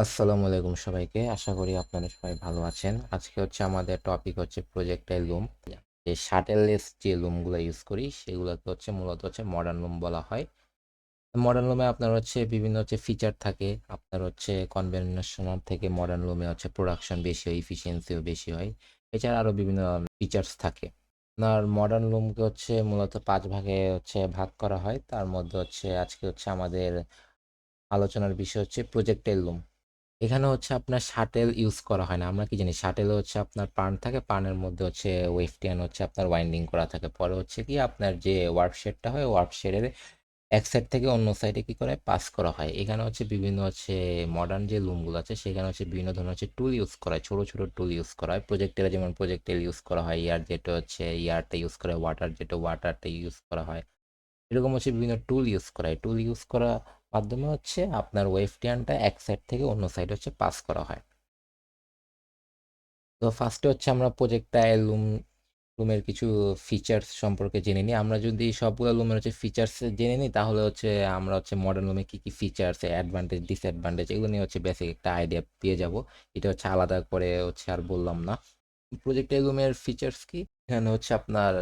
আসসালামু আলাইকুম সবাইকে। আশা করি আপনারা সবাই ভালো আছেন। আজকে আমাদের টপিক প্রজেক্টাইল লুম। যে শাটেললেস যে লুমগুলো ইউজ করি সেগুলোকে মূলত মডার্ন লুম বলা হয়। মডার্ন লুমে আপনার বিভিন্ন ফিচার থাকে। আপনার কনভেনশনাল থেকে মডার্ন লুমে প্রোডাকশন বেশি হয়, এফিসিয়েন্সিও বেশি হয়। এছাড়া আরও বিভিন্ন ফিচার্স থাকে। আপনার মডার্ন লুমকে মূলত ৫ ভাগে ভাগ করা হয়। তার মধ্যে আজকে আমাদের আলোচনার বিষয় প্রজেক্টাইল লুম। এখানে আপনার শাটেল ইউজ করা হয় না। আমরা কি জানি শাটেলে আপনার পার্ন থাকে, পার্নের মধ্যে ওয়েফটিয়ান আপনার ওয়াইন্ডিং করা থাকে। পরে কি আপনার যে ওয়ার্প শেডটা হয়, ওয়ার্প শেডের এক সাইড থেকে অন্য সাইডে কি করে পাস করা হয়। এখানে বিভিন্ন মডার্ন যে লুমগুলো আছে সেখানে বিভিন্ন ধরনের টুল ইউজ করা হয়, ছোট ছোট টুল ইউজ করা হয়। প্রজেক্টেলে যেমন প্রজেক্টেল ইউজ করা হয়, ইয়ার যেটা ইয়ারটা ইউজ করা হয়, ওয়াটার যেটা ওয়াটারটা ইউজ করা হয়। এরকম বিভিন্ন টুল ইউজ করা হয়। টুল ইউজ করার মাধ্যমে আপনার ওয়েফটিয়ানটা এক সাইড থেকে অন্য সাইডে পাস করা হয়। তো ফার্স্টে আমরা প্রজেক্টাইল লুমের কিছু ফিচার্স সম্পর্কে জেনে নিই। আমরা যদি সবগুলো লুমের ফিচার্স জেনে নিই তাহলে আমরা মডার্ন লুমে কী কী ফিচার্স, অ্যাডভান্টেজ, ডিসঅ্যাডভান্টেজ এগুলো নিয়ে বেসিক একটা আইডিয়া পেয়ে যাব। এটা আলাদা করে আর বললাম না। প্রজেক্টাইল লুমের ফিচার্স কি? এখানে আপনার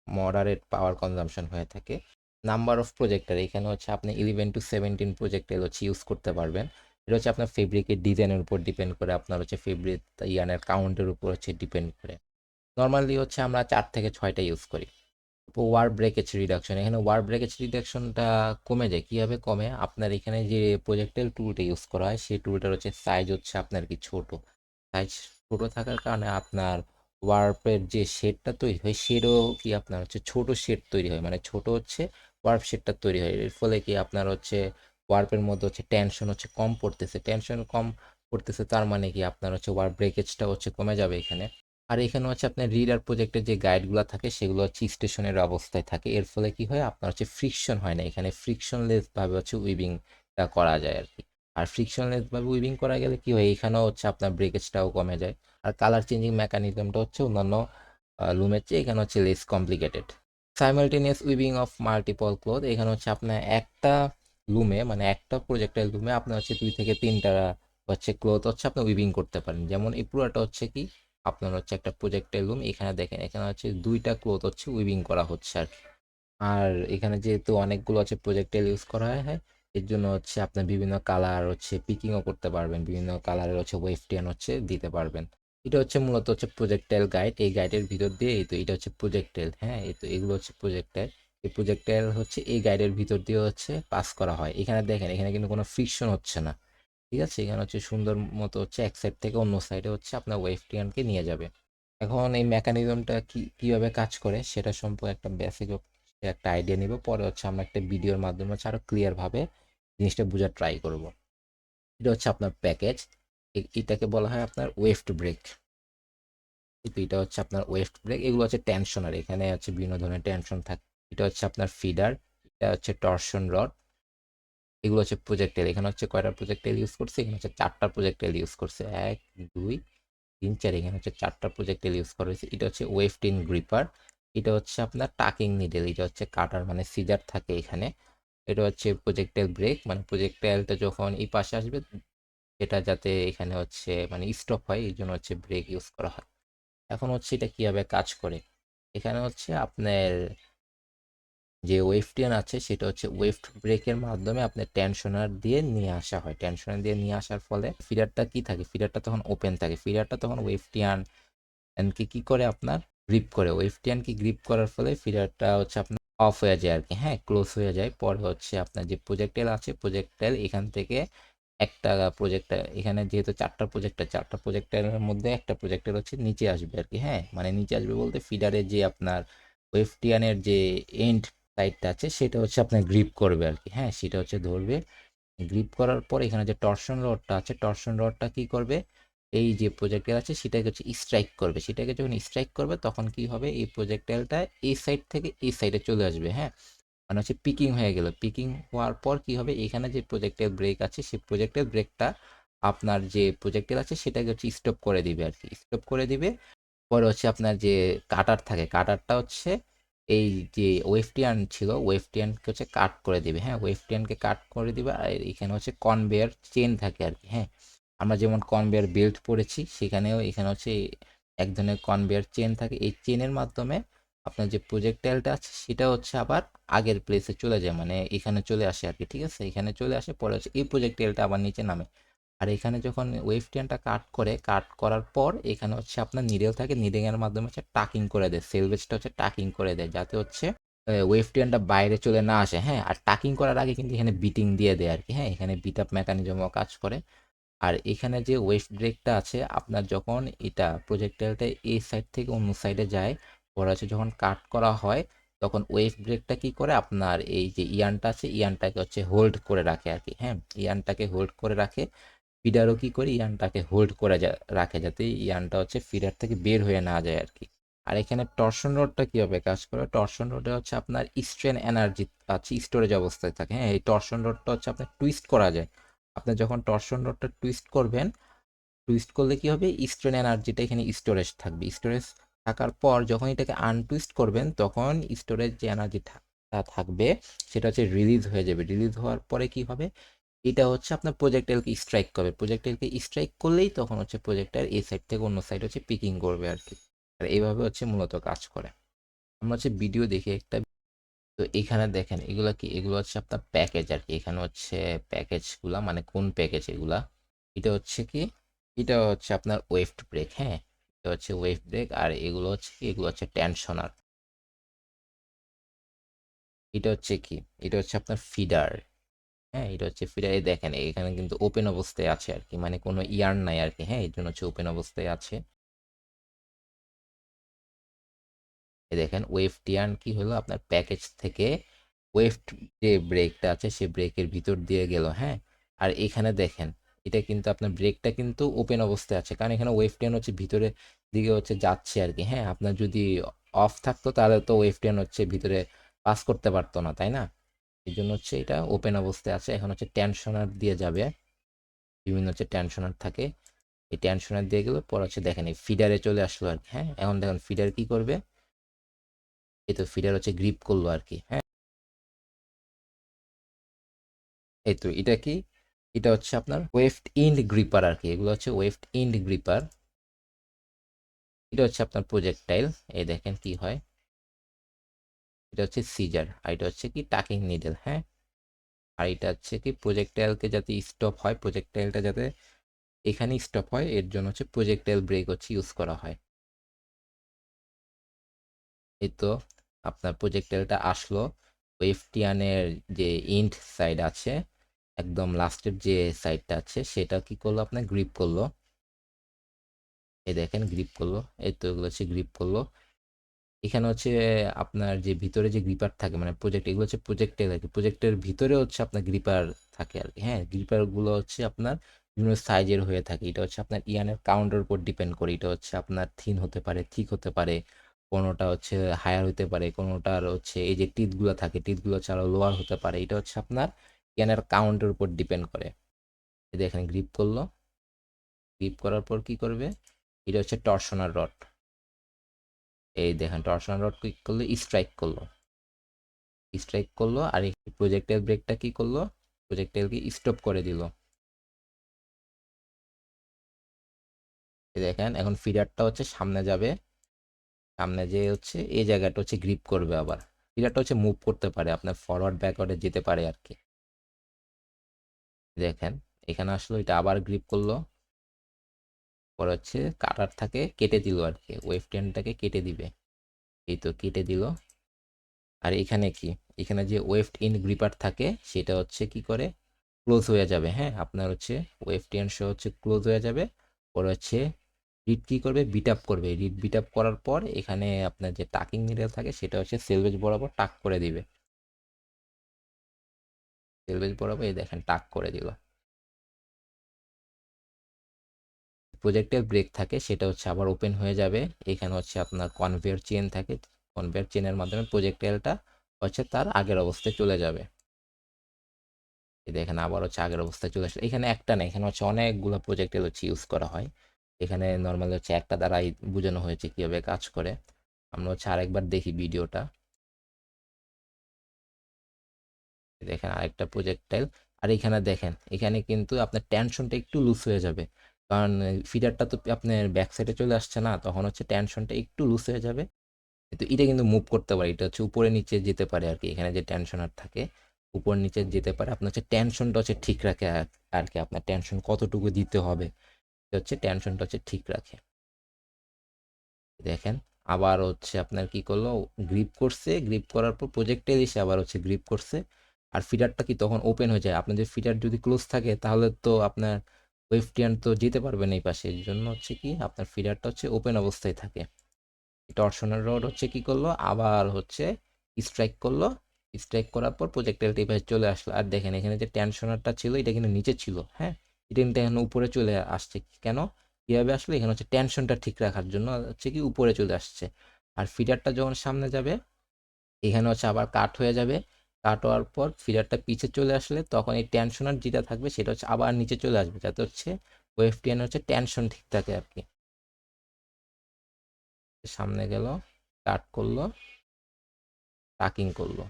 মডারেট পাওয়ার কনজাম্পশন হয়ে থাকে। নাম্বার অফ প্রজেক্টর এখানে আপনি 11 to 17 প্রজেক্টাইল ইউজ করতে পারবেন। এটা আপনার ফেব্রিকের ডিজাইনের উপর ডিপেন্ড করে, আপনার ফেব্রিক ইয়ানের কাউন্টের উপর ডিপেন্ড করে। নর্মালি আমরা 4 থেকে 6টা ইউজ করি। ওয়ার ব্রেকেজ রিডাকশন, এখানে ওয়ার ব্রেকেজ রিডাকশনটা কমে যায়। কীভাবে কমে? আপনার এখানে যে প্রজেক্টাইল টুলটা ইউজ করা হয় সেই টুলটার সাইজ আপনার কি ছোট। সাইজ ছোট থাকার কারণে আপনার ওয়ার্পের যে শেডটা তৈরি হয় শেডও কি আপনার ছোট শেড তৈরি হয়, মানে ছোট ওয়ার্প শেডটা তৈরি হয়। এর ফলে কি আপনার ওয়ার্পের মধ্যে টেনশন কম পড়তেছে। টেনশন কম পড়তেছে তার মানে কি আপনার ওয়ার্প ব্রেকেজটা কমে যাবে এখানে। আর এখানে আপনার রিডার প্রজেক্টের যে গাইডগুলো থাকে সেগুলো স্টেশনের অবস্থায় থাকে। এর ফলে কি হয় আপনার ফ্রিকশন হয় না। এখানে ফ্রিকশনলেস ভাবে উইভিংটা করা যায় আর কি। আর ফ্রিকশনলেস ভাবে উইভিং করা গেলে কি হয়, এখানেও আপনার ব্রেকেজটাও কমে যায়। আর কালার চেঞ্জিং মেকানিজমটা অন্যান্য লুমের চেয়ে এখানে less complicated. Simultaneous weaving of multiple cloth, এখানে আপনার একটা লুমে, মানে একটা প্রজেক্টাইল লুমে আপনার 2 থেকে 3টা ক্লথ আপনি উইভিং করতে পারেন। যেমন এই পুরোটা কি আপনার একটা প্রজেক্টাইল লুম। এখানে দেখেন, এখানে 2টা ক্লথ উইভিং করা হচ্ছে আর কি। আর এখানে যেহেতু অনেকগুলো প্রজেক্টাইল ইউজ করা হয়, এর জন্য আপনার বিভিন্ন কালার পিকিংও করতে পারবেন, বিভিন্ন কালারের ওয়েফটিয়ান দিতে পারবেন। এটা মূলত প্রজেক্টাইল গাইড। এই গাইডের ভিতর দিয়ে এই তো এটা প্রজেক্টাইল, হ্যাঁ এই তো এগুলো প্রজেক্টাইল। এই প্রজেক্টাইল এই গাইডের ভিতর দিয়ে পাস করা হয়। এখানে দেখেন, এখানে কিন্তু কোনো ফ্রিকশন হচ্ছে না, ঠিক আছে। এখানে সুন্দর মতো এক সাইড থেকে অন্য সাইডে আপনার ওয়েফটিয়ানকে নিয়ে যাবে। এখন এই মেকানিজমটা কিভাবে কাজ করে সেটা সম্পর্কে একটা বেসিক একটা আইডিয়া নিব। পরে আমরা একটা ভিডিওর মাধ্যমে আরো ক্লিয়ার ভাবে জিনিসটা বোঝার ট্রাই করব। এটা আপনার প্যাকেজ। এটাকে বলা হয় আপনার ওয়েফট ব্রেক। এটা আপনার ওয়েফট ব্রেক। এগুলো টেনশনার, এখানে বিভিন্ন ধরনের টেনশন থাকে। এটা আপনার ফিডার, এটা টর্শন রড। এগুলো প্রজেক্টাইল। এখানে কয়টা প্রজেক্টাইল ইউজ করছে? এখানে 4টা প্রজেক্টাইল ইউজ করছে। 1 2 3 4, এখানে 4টা প্রজেক্টাইল ইউজ করা হয়েছে। এটা ওয়েফটিন গ্রিপার। এটা আপনার টাকিং নিডেল। এটা কাটার, মানে সিজার থাকে এখানে। এটা প্রজেক্টাইল ব্রেক, মানে প্রজেক্টাইলটা যখন এই পাশে আসবে এটা যাতে এখানে মানে স্টপ হয়, এই জন্য ব্রেক ইউজ করা হয়। এখন এটা কিভাবে কাজ করে? এখানে আপনার যে ওয়েফটিয়ান আছে সেটা ওয়েফট ব্রেকের মাধ্যমে আপনার টেনশনার দিয়ে নিয়ে আসা হয়। টেনশনার দিয়ে নিয়ে আসার ফলে ফিডারটা কি থাকে, ফিডারটা তখন ওপেন থাকে। ফিডারটা তখন ওয়েফটিয়ান এনকে কি করে আপনার গ্রিপ করে। ওয়েফটিয়ানকে গ্রিপ করার ফলে ফিডারটা আপনার অফ হয়ে যায় আর কি, হ্যাঁ ক্লোজ হয়ে যায়। পরে আপনার যে প্রজেক্টাইল আছে, প্রজেক্টাইল এখান থেকে একটা প্রজেক্টাইল, এখানে যেহেতু 4টা প্রজেক্টাইলের মধ্যে একটা প্রজেক্টাইল নিচে আসবে আর কি, হ্যাঁ মানে নিচে আসবে বলতে ফিডারের যে আপনার ওয়েফটিয়ানের যে এন্ড সাইডটা আছে সেটা আপনার গ্রিপ করবে আর কি, হ্যাঁ সেটা ধরবে। গ্রিপ করার পর এখানে যে টর্শন রডটা আছে, টর্শন রডটা কি করবে, এই যে প্রজেক্টাইল আছে সেটাকে স্ট্রাইক করবে। সেটাকে যখন স্ট্রাইক করবে তখন কি হবে, এই প্রজেক্টাইলটা এই সাইড থেকে এই সাইডে চলে আসবে, হ্যাঁ মানে পিকিং হয়ে গেল। পিকিং হওয়ার পর কি হবে, এখানে যে প্রজেক্টাইল ব্রেক আছে সেই প্রজেক্টাইল ব্রেকটা আপনার যে প্রজেক্টাইল আছে সেটাকে স্টপ করে দিবে আর কি, স্টপ করে দিবে। পরে আপনার যে কাটার থাকে, কাটারটা এই যে ওয়েফটিয়ান ছিল ওয়েফটিয়ানকে কাট করে দিবে, হ্যাঁ ওয়েফটিয়ানকে কাট করে দিবে। আর এখানে কনভেয়ার চেন থাকে আর কি, হ্যাঁ আমরা যেমন কনভেয়ার বেল্ট পড়েছি, সেখানেও এখানে হচ্ছে এক ধরনের কনভেয়ার চেন থাকে। এই চেনের মাধ্যমে আপনার যে প্রজেক্টাইলটা আছে সেটা হচ্ছে আবার আগের প্লেসে চলে যায়, মানে এখানে চলে আসে আর কি। ঠিক আছে, এখানে চলে আসে, পরে হচ্ছে এই প্রজেক্টাইলটা আবার নিচে নামে। আর এখানে যখন ওয়েভ টেনটা কাট করার পর এখানে হচ্ছে আপনার নিডেল থাকে, নিডেলের মাধ্যমে হচ্ছে টাকিং করে দেয়, সেলভেজটা হচ্ছে টাকিং করে দেয়, যাতে হচ্ছে ওয়েভ টেনটা বাইরে চলে না আসে। হ্যাঁ, আর টাকিং করার আগে কিন্তু এখানে বিটিং দিয়ে দেয় আর কি। হ্যাঁ, এখানে বিট আপ মেকানিজমও কাজ করে। আর এখানে যে ওয়েভ ব্রেকটা আছে, আপনার যখন এটা প্রজেক্টাইলটা এই সাইড থেকে অন্য সাইডে যায়, পরে হচ্ছে যখন কাট করা হয়, তখন ওয়েভ ব্রেকটা কি করে, আপনার এই যে ইয়ানটা আছে ইয়ানটাকে হচ্ছে হোল্ড করে রাখে আর কি। হ্যাঁ, ইয়ানটাকে হোল্ড করে রাখে। ফিডারও কি করে ইয়ানটাকে হোল্ড করে রাখে, যাতে ইয়ানটা হচ্ছে ফিডার থেকে বের হয়ে না যায় আর কি। আর এখানে টরশন রডটা কিভাবে কাজ করে, টরশন রডে হচ্ছে আপনার স্ট্রেন এনার্জি আছে, স্টোরেজ অবস্থায় থাকে। হ্যাঁ, এই টরশন রডটা হচ্ছে আপনার টুইস্ট করা যায়। আপনি যখন টরশন রডটা টুইস্ট করবেন, টুইস্ট করলে কি হবে, স্ট্রেন এনার্জিটা এখানে স্টোরেজ থাকবে। স্টোরেজ থাকার পর যখন এটাকে আনটুইস্ট করবেন, তখন স্টোরেজ যে এনার্জিটা থাকবে সেটা হচ্ছে রিলিজ হয়ে যাবে। রিলিজ হওয়ার পরে কি হবে, এটা হচ্ছে আপনার প্রজেক্টাইলকে স্ট্রাইক করবে। প্রজেক্টাইলকে স্ট্রাইক করলেই তখন হচ্ছে প্রজেক্টাইল এই সাইড থেকে অন্য সাইড হচ্ছে পিকিং করবে আর কি। আর এইভাবে হচ্ছে মূলত কাজ করে। আমরা হচ্ছে ভিডিও দেখি একটা। তো এখানে দেখেন এগুলা কি, এগুলো হচ্ছে আপনার প্যাকেজ আর কি। এখানে হচ্ছে প্যাকেজগুলা, মানে কোন প্যাকেজ এগুলা, এটা হচ্ছে কি, এটা হচ্ছে আপনার ওয়েভ ব্রেক। হ্যাঁ, এটা হচ্ছে ওয়েভ ব্রেক। আর এগুলো হচ্ছে কি, এগুলো হচ্ছে টেনশনার। এটা হচ্ছে কি, এটা হচ্ছে আপনার ফিডার। হ্যাঁ, এটা হচ্ছে ফিডার। এই দেখেন এখানে কিন্তু ওপেন অবস্থায় আছে আর কি, মানে কোনো ইয়ার্ন নাই আর কি। হ্যাঁ, এই জন্য হচ্ছে ওপেন অবস্থায় আছে। এই দেখেন ওয়েভ টিয়ার্ন কি হলো, আপনার প্যাকেজ থেকে ওয়েভ যে ব্রেকটা আছে সে ব্রেকের ভিতর দিয়ে গেল। হ্যাঁ, আর এখানে দেখেন এটা কিন্তু আপনার ব্রেকটা কিন্তু ওপেন অবস্থায় আছে, কারণ এখানে ওয়েভ টিয়ার্ন হচ্ছে ভিতরে দিকে হচ্ছে যাচ্ছে আর কি। হ্যাঁ, আপনার যদি অফ থাকতো তাহলে তো ওয়েভ টিয়ার্ন হচ্ছে ভিতরে পাস করতে পারতো না, তাই না? এই জন্য হচ্ছে এটা ওপেন অবস্থায় আছে। এখন হচ্ছে টেনশনার দিয়ে যাবে, বিভিন্ন হচ্ছে টেনশনার থাকে। এই টেনশনার দিয়ে গেলে পর হচ্ছে দেখেন এই ফিডারে চলে আসলো আর কি। হ্যাঁ, এখন দেখেন ফিডার কি করবে, এই তো ফিডার হচ্ছে গ্রিপ করলো আর কি। হ্যাঁ, এই তো এটা কি, এটা হচ্ছে আপনার ওয়েফট ইন্ড গ্রিপার আর কি। এগুলো হচ্ছে ওয়েফট ইন্ড গ্রিপার। এটা হচ্ছে আপনার প্রজেক্টাইল। এই দেখেন কি হয়, এটা হচ্ছে সিজার, আর এটা হচ্ছে কি টাকিং নিডল। হ্যাঁ, আর এটা হচ্ছে কি প্রজেক্টাইলকে যাতে স্টপ হয়, প্রজেক্টাইলটা যাতে এখানে স্টপ হয়, এর জন্য হচ্ছে প্রজেক্টাইল ব্রেক হচ্ছে ইউজ করা হয়। এই তো আপনার প্রজেক্টাইলটা আসলো, ওয়েভ টিয়ানের যে ইন্ড সাইড আছে, একদম লাস্টের যে সাইডটা আছে সেটা কি করলো, আপনার গ্রিপ করলো। এই দেখেন গ্রিপ করলো, এই তো এগুলো হচ্ছে গ্রিপ করলো। এখানে হচ্ছে আপনার যে ভিতরে যে গ্রিপার থাকে, মানে প্রজেক্ট, এগুলো হচ্ছে প্রজেক্টের আর কি। প্রজেক্টের ভিতরে হচ্ছে আপনার গ্রিপার থাকে আর কি। হ্যাঁ, গ্রিপার গুলো হচ্ছে আপনার বিভিন্ন সাইজের হয়ে থাকে। এটা হচ্ছে আপনার ইয়ানের কাউন্টের উপর ডিপেন্ড করে। এটা হচ্ছে আপনার থিন হতে পারে, থিক হতে পারে, কোনোটা হচ্ছে হায়ার হতে পারে, কোনোটার হচ্ছে এই যে টিথগুলো থাকে, টিথগুলো হচ্ছে আরো লোয়ার হতে পারে। এটা হচ্ছে আপনার ইয়ানের কাউন্টের উপর ডিপেন্ড করে। এই দেখেন গ্রিপ করলো, গ্রিপ করার পর কি করবে, এটা হচ্ছে টর্শনার রড। এই দেখেন টর্শনার রড ক্লিক করলে স্ট্রাইক করলো, স্ট্রাইক করলো। আর এই প্রজেক্টাইল ব্রেকটা কি করলো, প্রজেক্টাইলকে স্টপ করে দিল। এই দেখেন এখন ফিডারটা হচ্ছে সামনে যাবে, সামনে যে হচ্ছে এই জায়গাটা হচ্ছে গ্রিপ করবে। আবার ফিডারটা হচ্ছে মুভ করতে পারে, আপনার ফরওয়ার্ড ব্যাকওয়ার্ডে যেতে পারে আর কি। দেখেন এখানে আসলো, এটা আবার গ্রিপ করলো, পরে হচ্ছে কাটার থাকে কেটে দিল আর কি, ওয়েভ টেনটাকে কেটে দিবে। এই তো কেটে দিল। আর এখানে কি, এখানে যে ওয়েভড ইন গ্রিপার থাকে সেটা হচ্ছে কি করে, ক্লোজ হয়ে যাবে। হ্যাঁ, আপনার হচ্ছে ওয়েভ টেন সহ হচ্ছে ক্লোজ হয়ে যাবে। পরে হচ্ছে রিড কি করবে, বিট আপ করবে। রিড বিট আপ করার পর এখানে আপনার যে টাকিং নিডেল থাকে সেটা হচ্ছে সেলভেজ বরাবর টাক করে দিবে। সেলভেজ বরাবর এই দেখেন টাক করে দিল। প্রজেক্টের ব্রেক থাকে সেটা হচ্ছে আবার ওপেন হয়ে যাবে। এখানে হচ্ছে আপনার কনভেয়ার চেন থাকে, কনভেয়ার চেনের মাধ্যমে প্রজেক্টাইলটা হচ্ছে তার আগের অবস্থায় চলে যাবে। এই দেখেন আবার হচ্ছে আগের অবস্থায় চলে আসলো। এখানে একটা না, এখানে হচ্ছে অনেকগুলো প্রজেক্টাইল হচ্ছে ইউজ করা হয়। এখানে নর্মালি হচ্ছে একটা দ্বারাই বোঝানো হয়েছে কিভাবে কাজ করে। আমরা হচ্ছে আরেকবার দেখি ভিডিওটা। দেখেন আরেকটা প্রজেক্টাইল, আর এখানে দেখেন, এখানে কিন্তু আপনার টেনশনটা একটু লুজ হয়ে যাবে, কারণ ফিডারটা তো আপনার ব্যাক সাইডে চলে আসছে না, তখন হচ্ছে টেনশনটা একটু লুজ হয়ে যাবে। কিন্তু এটা কিন্তু মুভ করতে পারে, এটা হচ্ছে উপরে নিচে যেতে পারে আর কি, এখানে যে টেনশনার থাকে উপর নিচে যেতে পারে, আপনার হচ্ছে টেনশনটা হচ্ছে ঠিক রাখে আর কি, আপনার টেনশন কতটুকু দিতে হবে এটা হচ্ছে টেনশনটা হচ্ছে ঠিক রাখে। দেখেন, আবার হচ্ছে আপনার কি করলো, গ্রিপ করছে, গ্রিপ করার পর প্রজেক্টে এসে আবার হচ্ছে গ্রিপ করছে, আর ফিডারটা কি তখন ওপেন হয়ে যায়। আপনার যে ফিডার যদি ক্লোজ থাকে তাহলে তো আপনার ওয়েফটিয়ান তো যেতে পারবে না এই পাশে, এর জন্য হচ্ছে কি আপনার ফিডারটা হচ্ছে ওপেন অবস্থায় থাকে। টর্শনের রড হচ্ছে কি করলো, আবার হচ্ছে স্ট্রাইক করলো, স্ট্রাইক করার পর প্রজেক্টাইল টিপে চলে আসলো। আর দেখেন এখানে যে টেনশনারটা ছিল এটা কিন্তু নিচে ছিল, হ্যাঁ, এটা কিন্তু এখন উপরে চলে আসছে। কেন, কীভাবে আসলে, এখানে হচ্ছে টেনশনটা ঠিক রাখার জন্য হচ্ছে কি উপরে চলে আসছে। আর ফিডারটা যখন সামনে যাবে এখানে হচ্ছে আবার কাট হয়ে যাবে, কাট হওয়ার পর ফিডারটা পিছে চলে আসলে তখন এই টেনশনার যেটা থাকবে সেটা হচ্ছে আবার নিচে চলে আসবে, যাতে হচ্ছে ওয়েফটিয়ান হচ্ছে টেনশন ঠিক থাকে আর কি। সামনে গেল, কাট করলো, টাকিং করলো,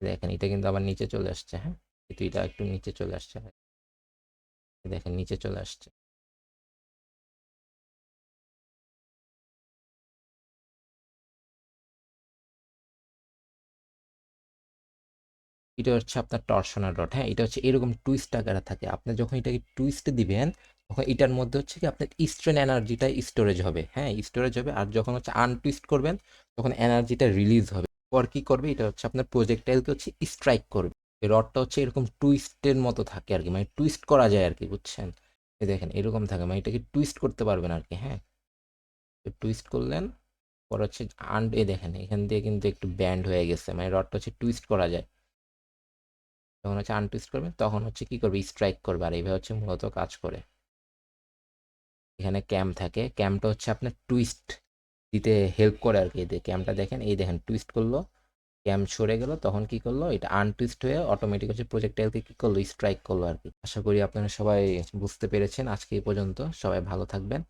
দেখেন এটা কিন্তু আবার নিচে চলে আসছে, হ্যাঁ, কিন্তু এটা একটু নিচে চলে আসছে, দেখেন নিচে চলে আসছে। এটা হচ্ছে আপনার টর্শনাল রড, হ্যাঁ, এটা হচ্ছে এরকম টুইস্ট আকারে থাকে। আপনি যখন এটাকে টুইস্ট দিবেন তখন এটার মধ্যে হচ্ছে কি আপনার স্ট্রেন এনার্জিটা স্টোরেজ হবে, হ্যাঁ, স্টোরেজ হবে। আর যখন হচ্ছে আনটুইস্ট করবেন তখন এনার্জিটা রিলিজ হবে। পর কি করবে, এটা হচ্ছে আপনার প্রজেক্টাইলকে হচ্ছে স্ট্রাইক করবে। এই রডটা হচ্ছে এরকম টুইস্টের মতো থাকে আর কি, মানে টুইস্ট করা যায় আর কি, বুঝছেন। এই দেখেন এরকম থাকে, মানে এটাকে টুইস্ট করতে পারবেন আর কি, হ্যাঁ। টুইস্ট করলেন, পর হচ্ছে এ দেখেন এখান দিয়ে কিন্তু একটু ব্যান্ড হয়ে গেছে, মানে রডটা হচ্ছে টুইস্ট করা যায়। যখন হচ্ছে আনটুইস্ট করবে তখন হচ্ছে কি করবে, স্ট্রাইক করবে। আর এইভাবে হচ্ছে মূলত কাজ করে। এখানে ক্যাম থাকে, ক্যামটা হচ্ছে আপনার টুইস্ট দিতে হেল্প করে আর কি। এই ক্যামটা দেখেন, এই দেখেন টুইস্ট করলো, ক্যাম সরে গেল, তখন কি করলো, এটা আনটুইস্ট হয়ে অটোমেটিক হচ্ছে প্রজেক্টাইলকে কি করলো, স্ট্রাইক করলো আর কি। আশা করি আপনারা সবাই বুঝতে পেরেছেন। আজকে এই পর্যন্ত, সবাই ভালো থাকবেন।